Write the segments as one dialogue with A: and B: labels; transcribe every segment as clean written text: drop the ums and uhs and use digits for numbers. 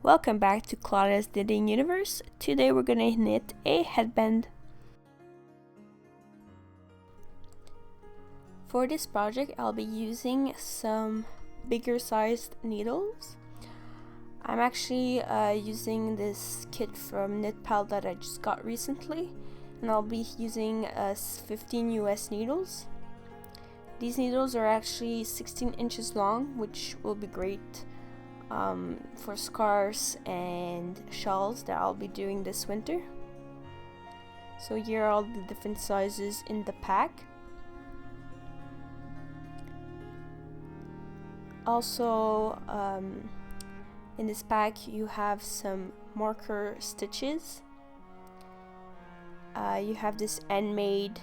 A: Welcome back to Claudia's Knitting Universe. Today we're gonna knit a headband. For this project I'll be using some bigger sized needles. I'm actually using this kit from KnitPal that I just got recently, and I'll be using 15 US needles. These needles are actually 16 inches long, which will be great for scarves and shawls that I'll be doing this winter. So here are all the different sizes in the pack. Also, in this pack you have some marker stitches. You have this handmade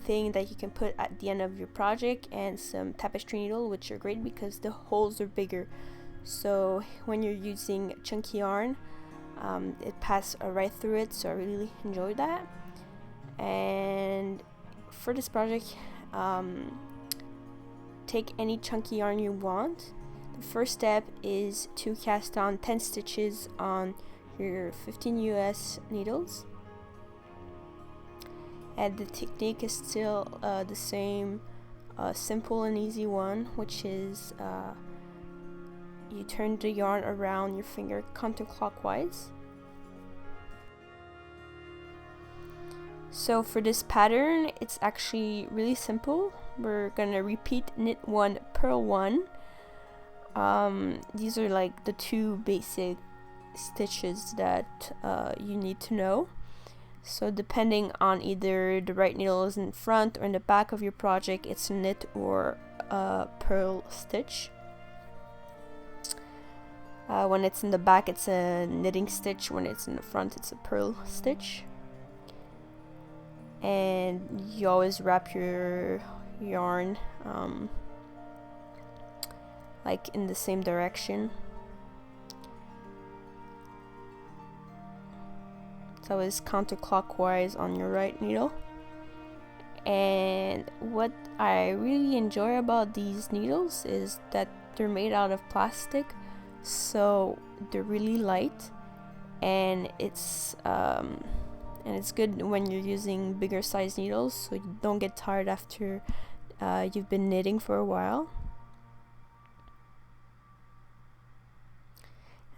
A: thing that you can put at the end of your project, and some tapestry needle, which are great because the holes are bigger, so when you're using chunky yarn it passes right through it, so I really enjoy that. And for this project, take any chunky yarn you want. The first step is to cast on 10 stitches on your 15 US needles. And the technique is still the same, simple and easy one, which is you turn the yarn around your finger counterclockwise. So for this pattern, it's actually really simple. We're gonna repeat knit 1, purl 1. These are like the two basic stitches that you need to know. So depending on either the right needle is in front or in the back of your project, it's a knit or a purl stitch. When it's in the back, it's a knitting stitch. When it's in the front, it's a purl stitch. And you always wrap your yarn like in the same direction. So it's counterclockwise on your right needle. And what I really enjoy about these needles is that they're made out of plastic, so they're really light, and it's good when you're using bigger size needles, so you don't get tired after you've been knitting for a while.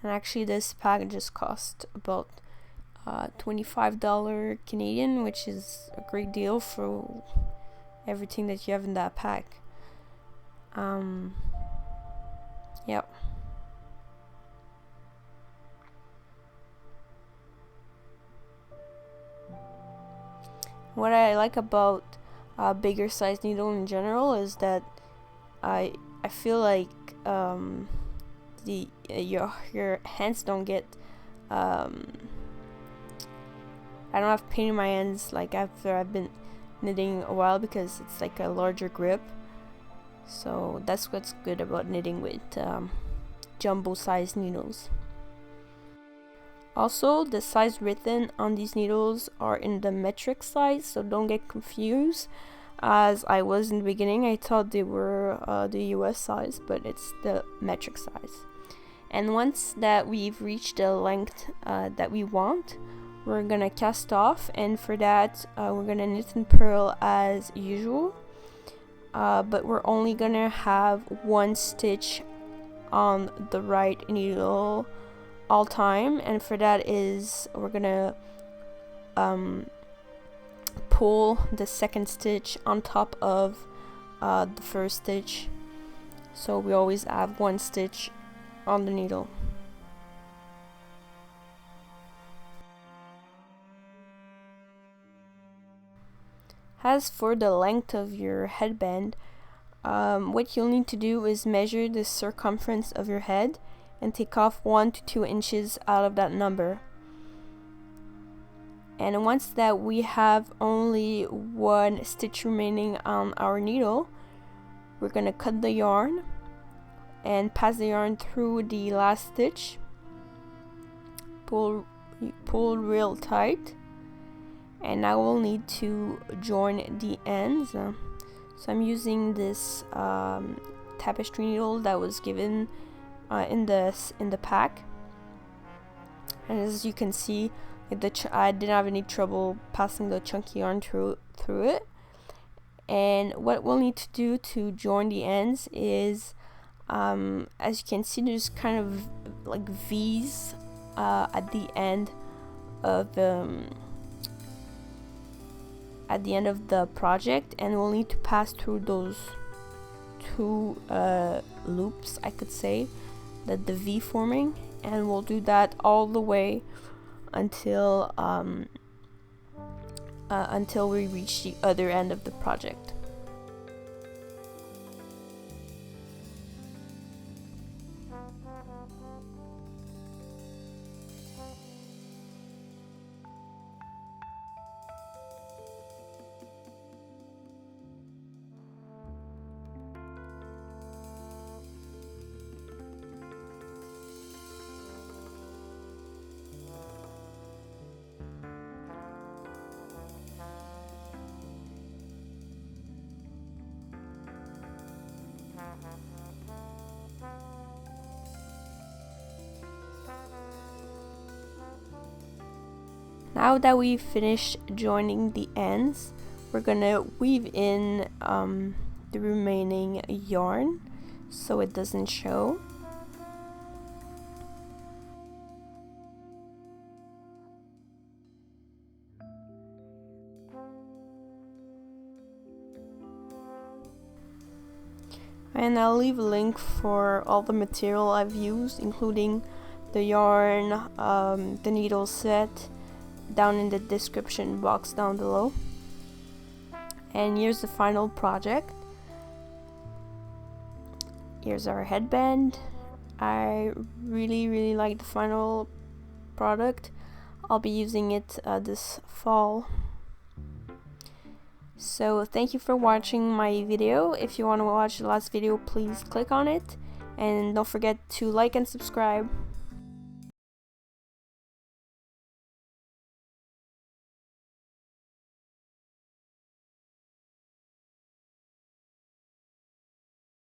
A: And actually this pack just cost about $25 Canadian, which is a great deal for everything that you have in that pack. Yep. What I like about bigger size needle in general is that I feel like your hands don't get I don't have pain in my hands like after I've been knitting a while, because it's like a larger grip. So that's what's good about knitting with jumbo size needles. Also, the size written on these needles are in the metric size, so don't get confused, as I was in the beginning. I thought they were the US size, but it's the metric size. And once that we've reached the length that we want, we're gonna cast off, and for that we're gonna knit and purl as usual, but we're only gonna have one stitch on the right needle all time, and for that is we're gonna pull the second stitch on top of the first stitch, so we always have one stitch on the needle. As for the length of your headband, what you'll need to do is measure the circumference of your head and take off 1 to 2 inches out of that number. And once that we have only one stitch remaining on our needle, we're going to cut the yarn and pass the yarn through the last stitch. Pull real tight, and now we'll need to join the ends. So I'm using this tapestry needle that was given in the pack. And as you can see, I didn't have any trouble passing the chunky yarn through it. And what we'll need to do to join the ends is, as you can see, there's kind of like V's at the end of the project, and we'll need to pass through those two loops, I could say, that the V forming, and we'll do that all the way until we reach the other end of the project. Now that we've finished joining the ends, we're gonna weave in the remaining yarn so it doesn't show. And I'll leave a link for all the material I've used, including the yarn, the needle set, down in the description box down below. And here's the final project. Here's our headband. I really like the final product. I'll be using it this fall. So thank you for watching my video. If you want to watch the last video, please click on it, and don't forget to like and subscribe.